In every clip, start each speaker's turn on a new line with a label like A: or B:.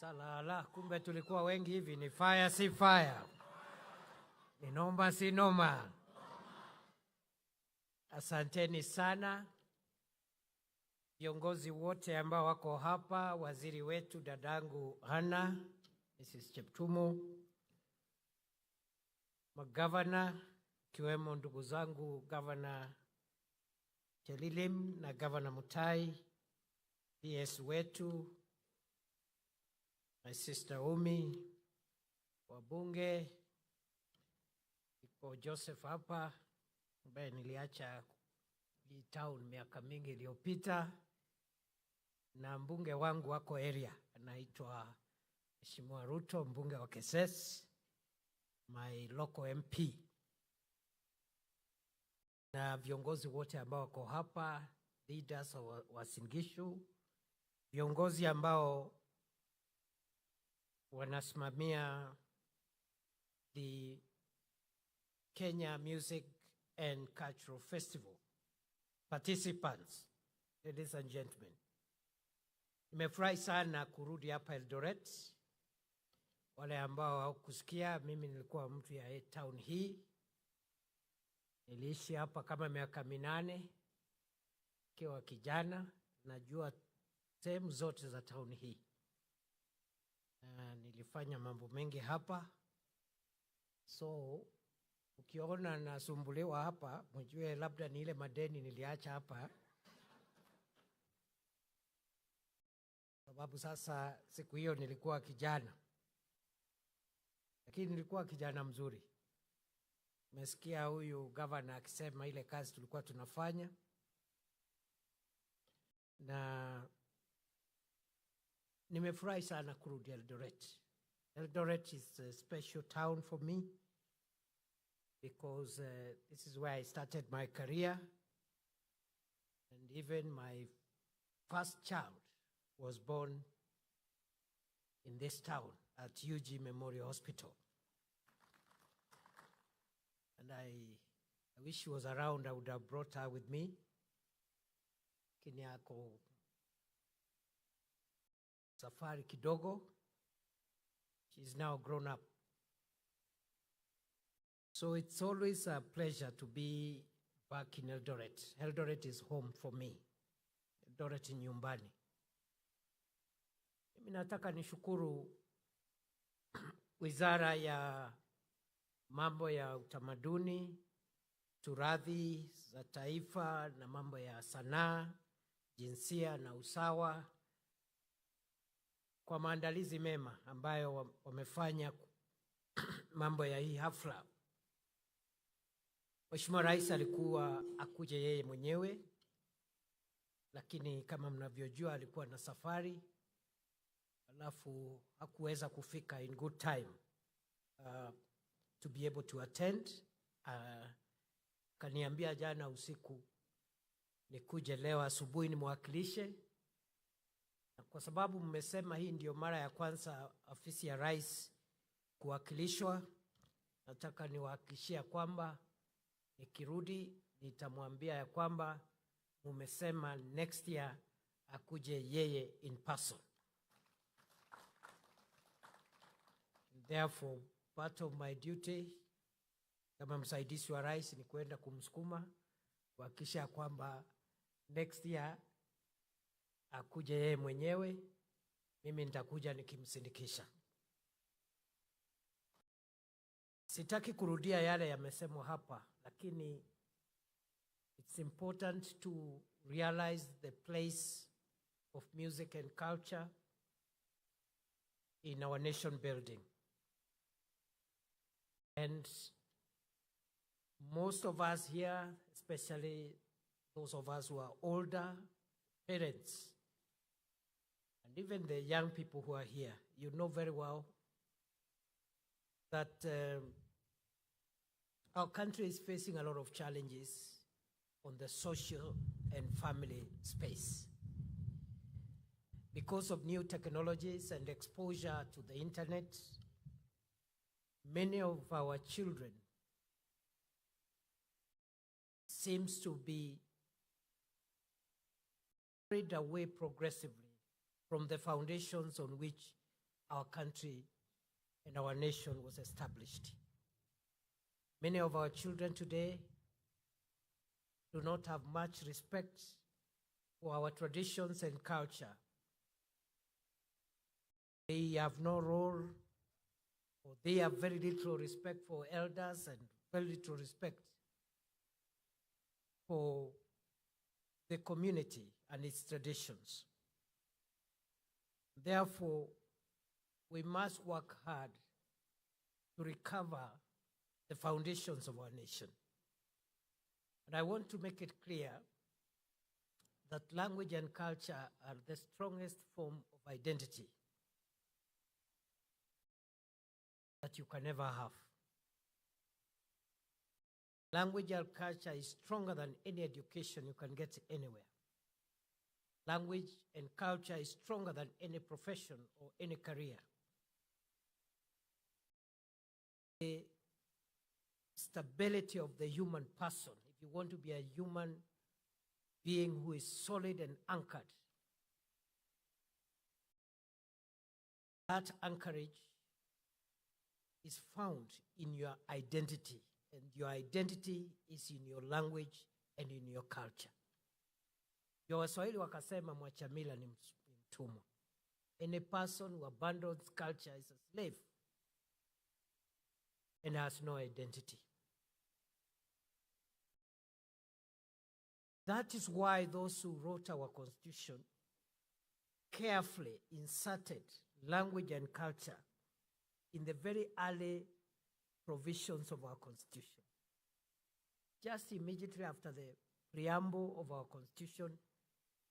A: Salala, kumbe tulikuwa wengi hivi. Ni fire si fire, ni noma si noma. Asanteni sana viongozi wote ambao wako hapa, waziri wetu dadangu Hana, Mrs. Cheptumo, magavana kiwemo ndugu zangu Governor Chelilim na Governor Mutai, PS wetu, my sister Umi, wabunge, iko Joseph hapa ambaye niliacha hii town miaka mingi iliyopita, na mbunge wangu wako area anaitwa Mheshimiwa Ruto, mbunge wa Keses, my local MP, na viongozi wote ambao wako hapa, leaders wa Singishu, viongozi ambao wanasimamia the Kenya Music and Cultural Festival, participants, ladies and gentlemen. Nimefurahi sana kurudi hapa Eldoret. Wale ambao hawakusikia, mimi nilikuwa mtu ya town hii. Niliishi hapa kama miaka 8 kiwa kijana, najua sehemu zote za town hii. Nilifanya mambo mengi hapa. So ukiona nasumbuliwa hapa, mjue labda ni ile madeni niliacha hapa. Sababu sasa siku hiyo nilikuwa kijana. Lakini nilikuwa kijana mzuri. Nimesikia huyu governor akisema ile kazi tulikuwa tunafanya. Na nimefurahi sana kurudi Eldoret. Eldoret is a special town for me because this is where I started my career, and even my first child was born in this town at UG Memorial Hospital. And I wish she was around, I would have brought her with me. Kinyako safari kidogo. She's now grown up. So it's always a pleasure to be back in Eldoret. Eldoret is home for me. Eldoret ni nyumbani. Mimi nataka nishukuru Wizara ya mambo ya utamaduni, turathi za taifa na mambo ya sanaa, jinsia na usawa kwa maandalizi mema ambayo wamefanya mambo ya hii hafla. Mheshimiwa Rais alikuwa akuje yeye mwenyewe, lakini kama mnavyojua alikuwa na safari, alafu hakuweza kufika in good time to be able to attend. Kaniambia jana usiku nikuje leo asubuhi nimwakilishe. Kwa sababu mmesema hii ndio mara ya kwanza ofisi ya Rais kuwakilishwa, nataka niwahakikishie kwamba nikirudi nitamwambia ya kwamba mmesema next year akuje yeye in person. Therefore, part of my duty kama msaidizi wa Rais ni kwenda kumsukuma kuhakikisha kwamba next year akuje yeye mwenyewe, mimi nitakuja nikimsindikisha. Sitaki kurudia yale yamesemwa hapa, lakini it's important to realize the place of music and culture in our nation building. And most of us here, especially those of us who are older, parents, and even the young people who are here, you know very well that our country is facing a lot of challenges on the social and family space. Because of new technologies and exposure to the internet, many of our children seems to be carried away progressively from the foundations on which our country and our nation was established. Many of our children today do not have much respect for our traditions and culture. They have no role, or they have very little respect for elders and very little respect for the community and its traditions. Therefore, we must work hard to recover the foundations of our nation. And I want to make it clear that language and culture are the strongest form of identity that you can ever have. Language and culture is stronger than any education you can get anywhere. Language and culture is stronger than any profession or any career. The stability of the human person, if you want to be a human being who is solid and anchored, that anchorage is found in your identity, and your identity is in your language and in your culture. Ndio Waswahili wakasema mwacha mila ni mtumwa. Any person who abandons culture is a slave and has no identity. That is why those who wrote our Constitution carefully inserted language and culture in the very early provisions of our Constitution. Just immediately after the preamble of our Constitution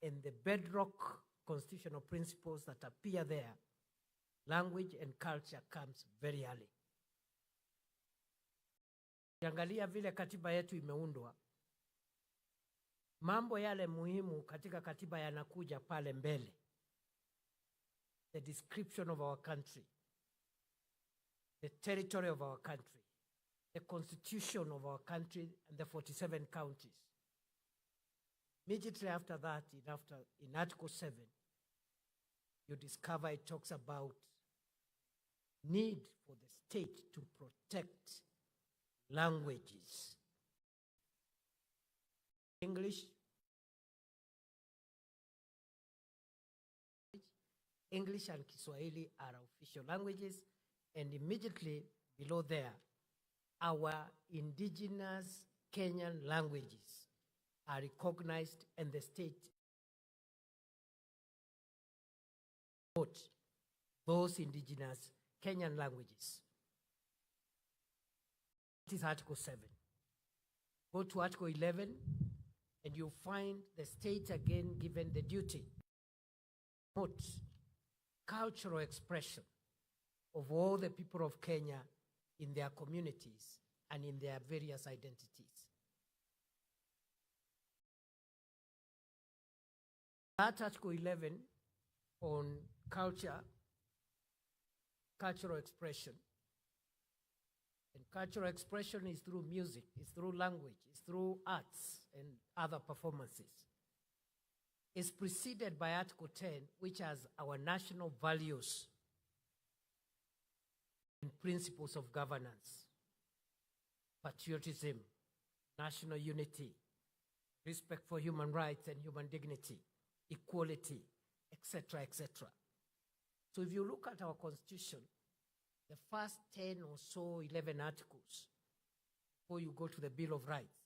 A: and the bedrock constitutional principles that appear there, language and culture comes very early. Ukiangalia vile katiba yetu imeundwa, mambo yale muhimu katika katiba yanakuja pale mbele. The description of our country, the territory of our country, the constitution of our country and the 47 counties. Immediately after that, in Article 7, you discover it talks about need for the state to protect languages. English and Kiswahili are official languages, and immediately below there, our indigenous Kenyan languages are recognized, and the state vote those indigenous Kenyan languages. This is Article 7. Go to Article 11, and you'll find the state again given the duty to promote cultural expression of all the people of Kenya in their communities and in their various identities. That Article 11 on culture, cultural expression, and cultural expression is through music, it's through language, it's through arts and other performances. It's preceded by Article 10, which has our national values and principles of governance: patriotism, national unity, respect for human rights and human dignity, equality, etc., etc. So if you look at our Constitution, the first 10 or so, 11 articles, before you go to the Bill of Rights,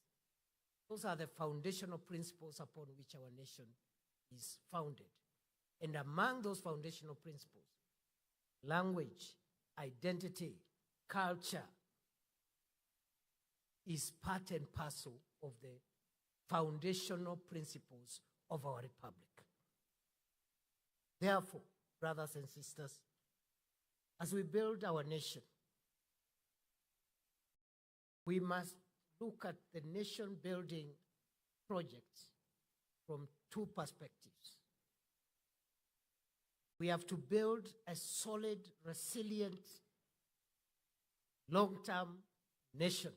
A: those are the foundational principles upon which our nation is founded. And among those foundational principles, language, identity, culture is part and parcel of the foundational principles of our republic. Therefore, brothers and sisters, as we build our nation, we must look at the nation-building projects from two perspectives. We have to build a solid, resilient, long-term nation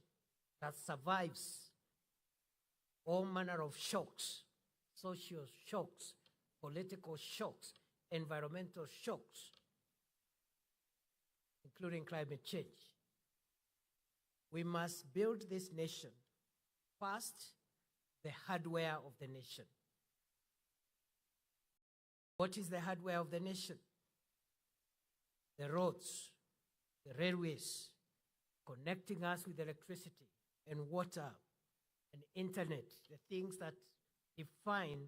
A: that survives all manner of shocks, social shocks, political shocks, environmental shocks, including climate change. We must build this nation. First, the hardware of the nation. What is the hardware of the nation? The roads, the railways, connecting us with electricity and water and internet, the things that define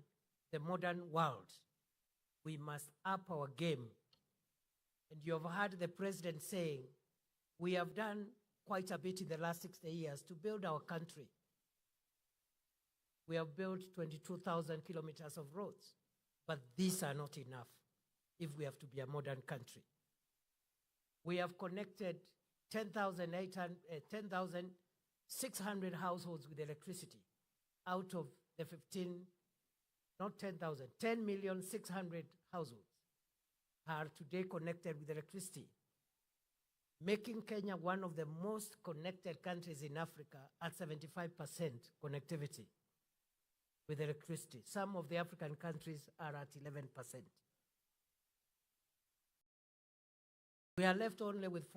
A: the modern world. We must up our game. And you have heard the president saying, we have done quite a bit in the last 60 years to build our country. We have built 22,000 kilometers of roads, but these are not enough if we have to be a modern country. We have connected 10,600 households with electricity out of the 10,600,000 households are today connected with electricity, making Kenya one of the most connected countries in Africa at 75% connectivity with electricity. Some of the African countries are at 11%. We are left only with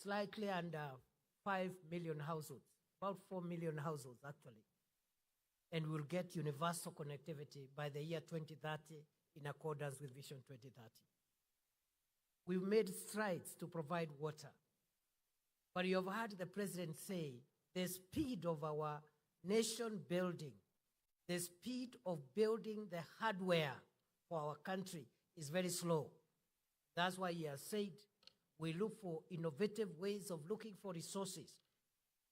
A: slightly under 5 million households, about 4 million households actually. And we'll get universal connectivity by the year 2030 in accordance with Vision 2030. We've made strides to provide water. But you have heard the president say the speed of our nation building, the speed of building the hardware for our country is very slow. That's why he has said we look for innovative ways of looking for resources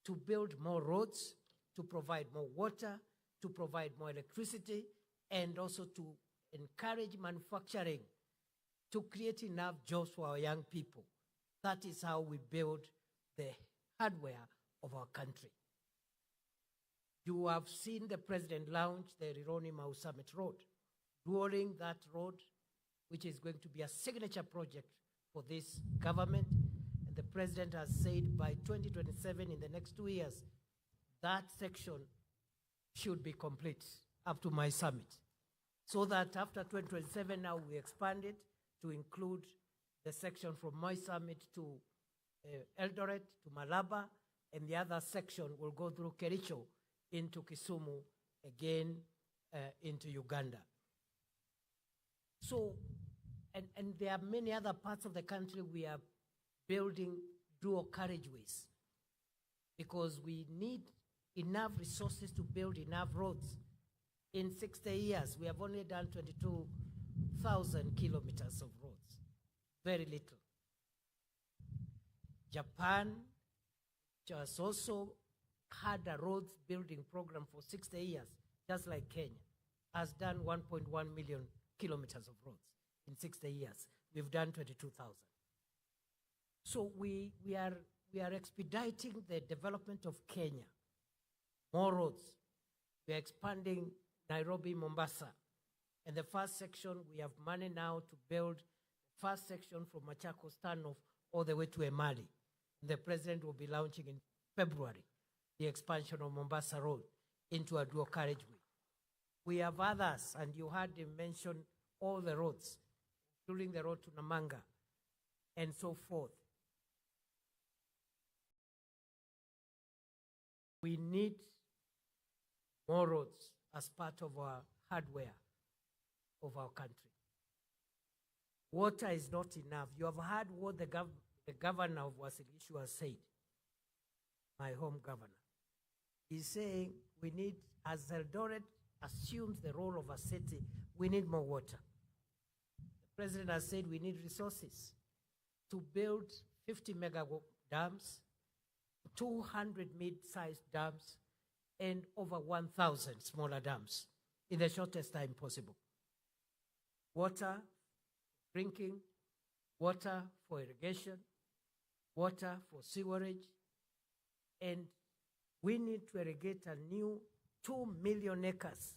A: to build more roads, to provide more water, to provide more electricity, and also to encourage manufacturing, to create enough jobs for our young people. That is how we build the hardware of our country. You have seen the president launch the Rironi Mau Summit Road. During that road, which is going to be a signature project for this government, and the president has said by 2027, in the next 2 years, that section should be complete up to my summit. So that after 2027, now we expand it to include the section from my summit to Eldoret, to Malaba, and the other section will go through Kericho into Kisumu, again into Uganda. So, and there are many other parts of the country we are building dual carriageways because we need enough resources to build enough roads. In 60 years, we have only done 22,000 kilometers of roads. Very little. Japan, which has also had a roads building program for 60 years, just like Kenya, has done 1.1 million kilometers of roads in 60 years. We've done 22,000. So we are expediting the development of Kenya. More roads. We are expanding Nairobi, Mombasa. And the first section, we have money now to build the first section from Machakos Turnoff all the way to Emali. The president will be launching in February the expansion of Mombasa Road into a dual carriageway. We have others, and you heard him mention all the roads, including the road to Namanga, and so forth. We need more roads as part of our hardware of our country. Water is not enough. You have heard what the governor of Wasilishu has said, my home governor. He's saying we need, as Eldoret assumes the role of a city, we need more water. The president has said we need resources to build 50 megawatt dams, 200 mid-sized dams, and over 1,000 smaller dams in the shortest time possible. Water, drinking, water for irrigation, water for sewerage, and we need to irrigate a new 2 million acres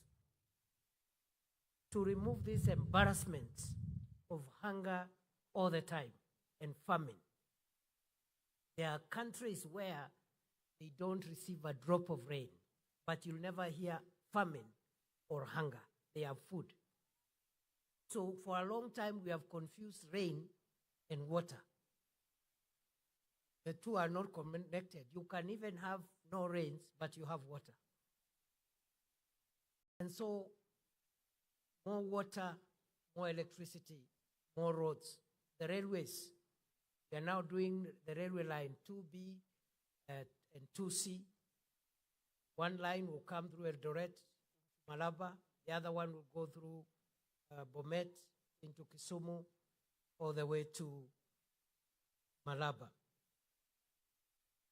A: to remove this embarrassment of hunger all the time and famine. There are countries where they don't receive a drop of rain, but you'll never hear famine or hunger. They have food. So for a long time, we have confused rain and water. The two are not connected. You can even have no rains, but you have water. And so, more water, more electricity, more roads. The railways, we are now doing the railway line 2B and 2C. One line will come through Eldoret, Malaba. The other one will go through Bomet into Kisumu, all the way to Malaba.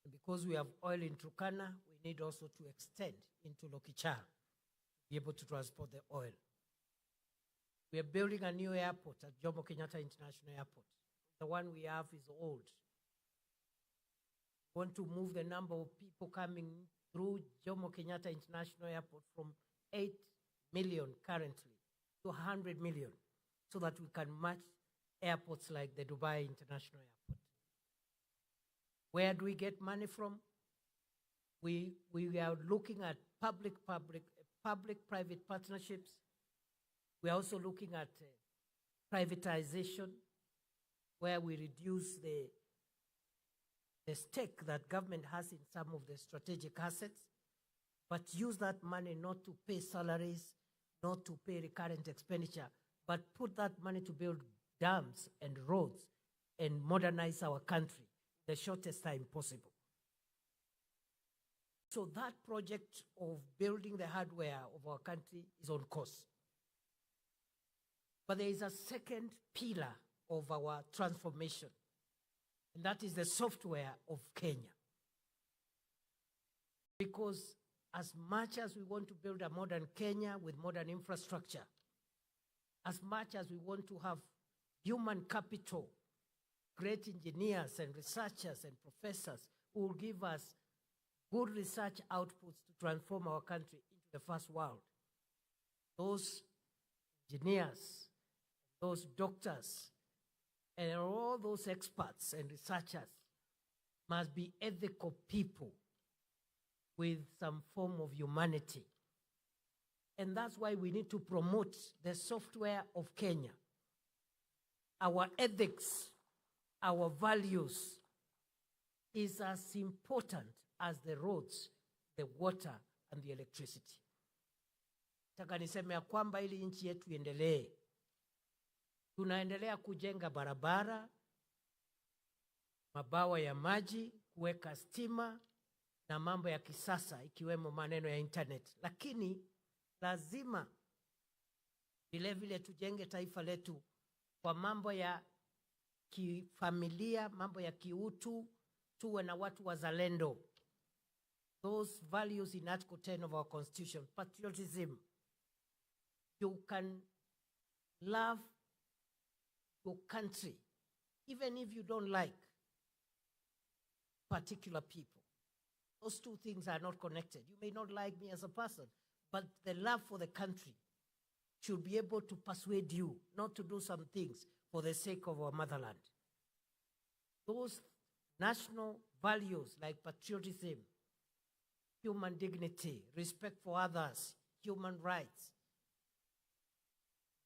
A: And because we have oil in Turkana, we need also to extend into Lokichar to be able to transport the oil. We are building a new airport at Jomo Kenyatta International Airport. The one we have is old. We want to move the number of people coming through Jomo Kenyatta International Airport from 8 million currently to 100 million so that we can match airports like the Dubai International Airport. Where do we get money from? We are looking at public-private partnerships. We are also looking at privatization, where we reduce the stake that government has in some of the strategic assets, but use that money not to pay salaries, not to pay recurrent expenditure, but put that money to build dams and roads and modernize our country the shortest time possible. So that project of building the hardware of our country is on course. But there is a second pillar of our transformation, and that is the software of Kenya. Because as much as we want to build a modern Kenya with modern infrastructure, as much as we want to have human capital, great engineers and researchers and professors who will give us good research outputs to transform our country into the first world, those engineers, those doctors, and all those experts and researchers must be ethical people with some form of humanity. And that's why we need to promote the software of Kenya. Our ethics, our values is as important as the roads, the water, and the electricity. Nataka niseme ya kwamba ili nchi yetu iendelee, tunaendelea kujenga barabara, mabawa ya maji, kuweka stima na mambo ya kisasa ikiwemo maneno ya internet. Lakini lazima vile vile tujenge taifa letu kwa mambo ya kifamilia, mambo ya kiutu, tuwe na watu wazalendo. Those values in Article 10 of our Constitution, patriotism. You can love your country, even if you don't like particular people. Those two things are not connected. You may not like me as a person, but the love for the country should be able to persuade you not to do some things for the sake of our motherland. Those national values like patriotism, human dignity, respect for others, human rights,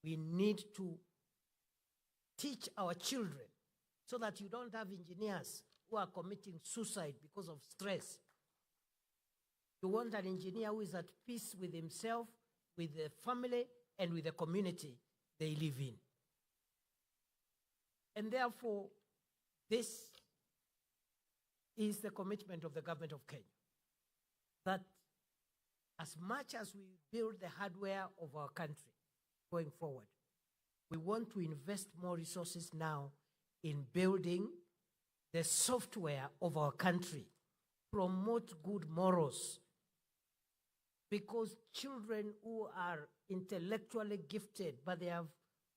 A: we need to teach our children so that you don't have engineers who are committing suicide because of stress. You want an engineer who is at peace with himself, with the family, and with the community they live in. And therefore, this is the commitment of the government of Kenya, that as much as we build the hardware of our country going forward, we want to invest more resources now in building the software of our country, promote good morals, because children who are intellectually gifted but they have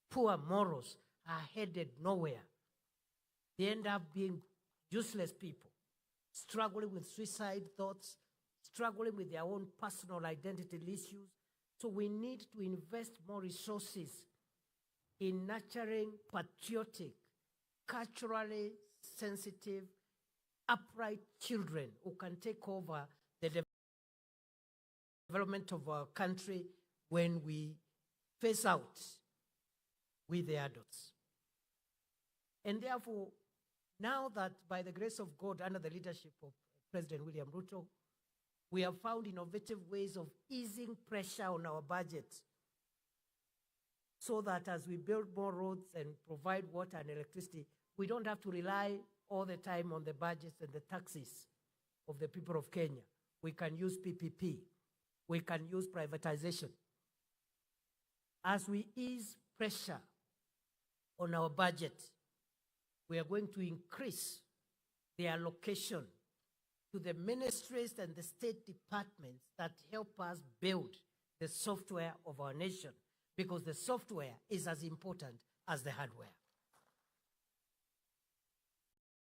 A: poor morals are headed nowhere. They end up being useless people, struggling with suicide thoughts, struggling with their own personal identity issues. So we need to invest more resources in nurturing patriotic, culturally sensitive, upright children who can take over the development of our country when we phase out with the adults. And therefore, now that by the grace of God, under the leadership of President William Ruto, we have found innovative ways of easing pressure on our budget so that as we build more roads and provide water and electricity, we don't have to rely all the time on the budgets and the taxes of the people of Kenya. We can use PPP. We can use privatization. As we ease pressure on our budget, we are going to increase the allocation to the ministries and the state departments that help us build the software of our nation, because the software is as important as the hardware.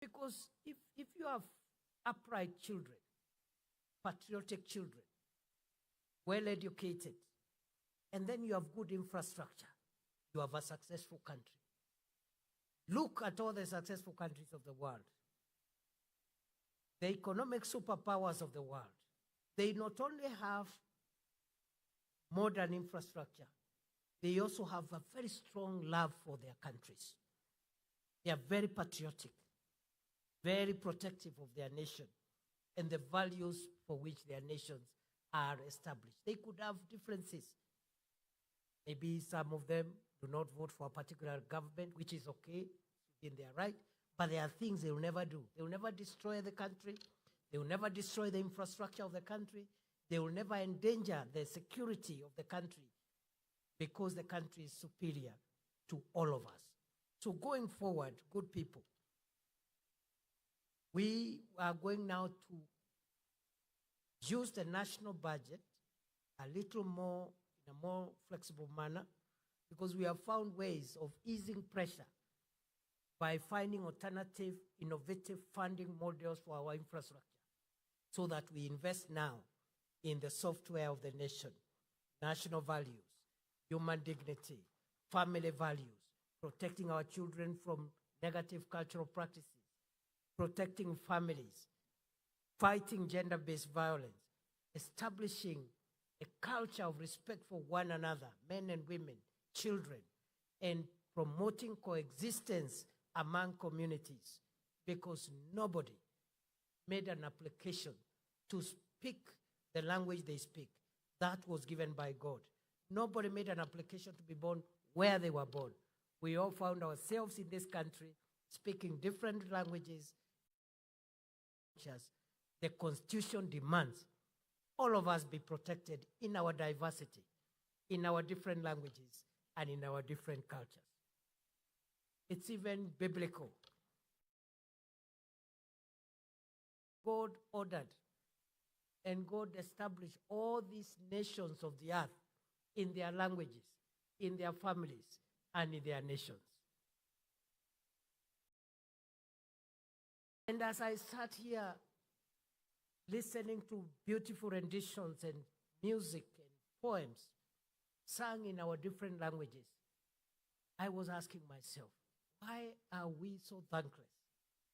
A: Because if you have upright children, patriotic children, well-educated, and then you have good infrastructure, you have a successful country. Look at all the successful countries of the world. The economic superpowers of the world. They not only have modern infrastructure, they also have a very strong love for their countries. They are very patriotic, very protective of their nation and the values for which their nations are established. They could have differences. Maybe some of them do not vote for a particular government, which is okay, in their right, but there are things they will never do. They will never destroy the country. They will never destroy the infrastructure of the country. They will never endanger the security of the country, because the country is superior to all of us. So going forward, good people, we are going now to use the national budget a little more, in a more flexible manner, because we have found ways of easing pressure by finding alternative, innovative funding models for our infrastructure, so that we invest now in the software of the nation, national values, human dignity, family values, protecting our children from negative cultural practices, protecting families, fighting gender-based violence, establishing a culture of respect for one another, men and women, children, and promoting coexistence among communities, because nobody made an application to speak the language they speak. That was given by God. Nobody made an application to be born where they were born. We all found ourselves in this country speaking different languages. The Constitution demands all of us be protected in our diversity, in our different languages, and in our different cultures. It's even biblical. God ordered and God established all these nations of the earth in their languages, in their families, and in their nations. And as I sat here listening to beautiful renditions and music and poems sung in our different languages, I was asking myself, why are we so thankless?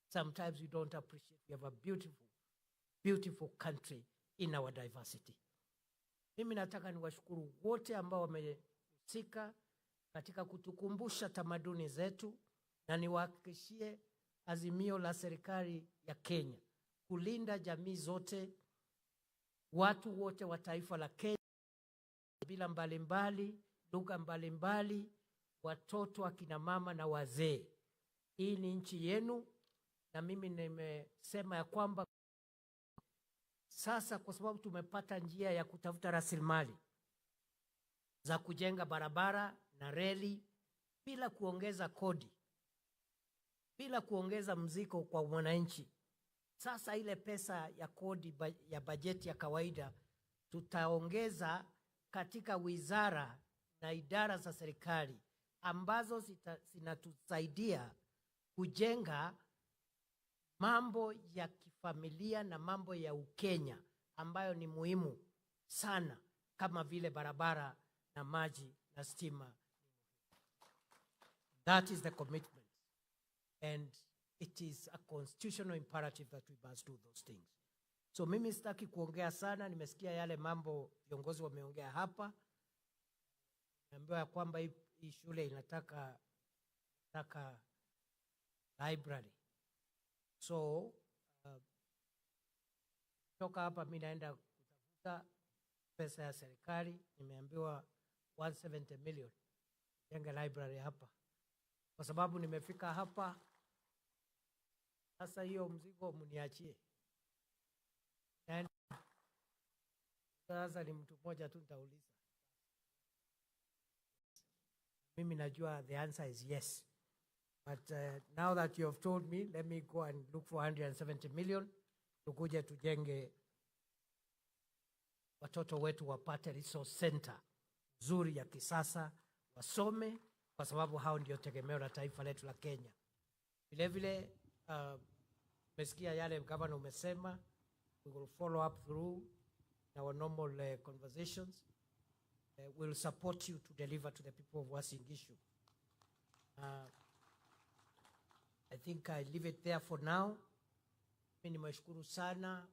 A: Sometimes we don't appreciate we have a beautiful, beautiful country in our diversity. Mimi nataka niwashukuru wote ambao wamehusika katika kutukumbusha tamaduni zetu, na niwahakikishie azimio la serikali ya Kenya kulinda jamii zote, watu wote wa taifa la Kenya, bila mbalimbali, lugha mbalimbali, watoto, akina mama na wazee. Hii ni nchi yenu, na mimi nimesema ya kwamba sasa, kwa sababu tumepata njia ya kutafuta rasilimali za kujenga barabara na reli bila kuongeza kodi, bila kuongeza mzigo kwa mwananchi, sasa ile pesa ya kodi ya bajeti ya kawaida tutaongeza katika wizara na idara za serikali ambazo zinatusaidia kujenga mambo ya kifamilia na mambo ya Ukenya ambayo ni muhimu sana, kama vile barabara na maji na stima. That is the commitment, and it is a constitutional imperative that we must do those things. So mimi sitaki kuongea sana, nimesikia yale mambo viongozi wameongea hapa. Naambiwa kwamba hii shule inataka library. So toka hapa mimi naenda kutafuta pesa ya serikali, nimeambiwa 170 million jenga library hapa. Kwa sababu nimefika hapa sasa, hiyo mzigo mniachie. Sasa ni mtu mmoja tu nitauliza. Mimi najua the answer is yes. But now that you have told me, let me go and look for 170 million. Tukuje tujenge watoto wetu wapate resource center nzuri ya kisasa, wasome, kwa sababu hao ndio tegemeo la taifa letu la Kenya. Vile vile umesikia yale governor umesema, we will follow up through our normal conversations. We will support you to deliver to the people of Uasin Gishu. I think I leave it there for now. Mimi nimeshukuru sana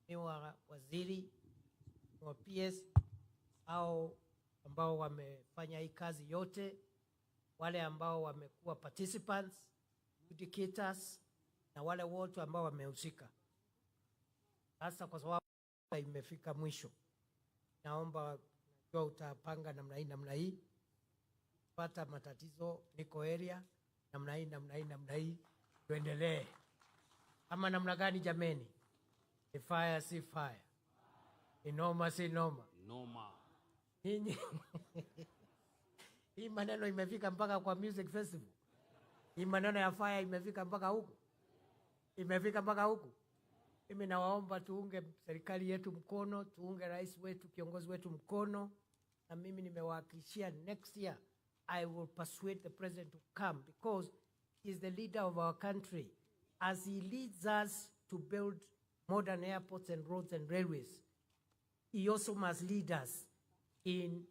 A: wa waziri wa PS au ambao wamefanya hii kazi yote, wale ambao wamekuwa participants, educators, na wale wote ambao wamehusika. Sasa kwa sababu imefika mwisho, naomba kwa utapanga namna hii, pata matatizo niko area namna hii tuendelee. Ama namna gani jameni? Ni fire si fire, ni noma si noma.
B: Noma.
A: Hii maneno imefika mpaka kwa music festival. Hii maneno ya fire imefika mpaka huku. Imefika mpaka huku. Mimi nawaomba tuunge serikali yetu mkono, tuunge rais wetu, kiongozi wetu mkono. Na mimi nimewahakikishia next year I will persuade the president to come, because he is the leader of our country. As he leads us to build modern airports and roads and railways, he also must lead us in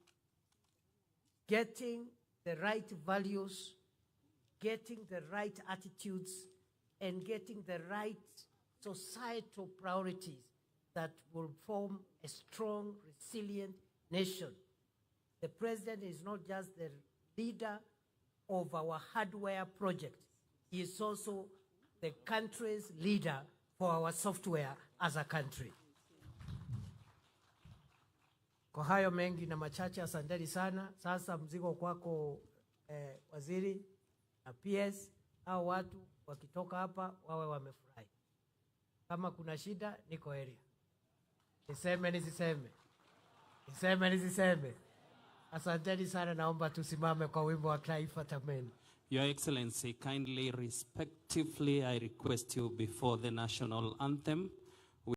A: getting the right values, getting the right attitudes, and getting the right societal priorities that will form a strong, resilient nation. The president is not just the leader of our hardware project. He is also the country's leader for our software as a country. Kwa hayo mengi na machache, asanteni sana. Sasa mzigo kwako waziri na PS, hao watu wakitoka hapa wawe wamefurahi. Kama kuna shida niko area. Niseme nisiseme? Niseme nisiseme? Asanteni sana, naomba tusimame kwa wimbo wa taifa tameni.
B: Your Excellency, kindly, respectively, I request you before the national anthem.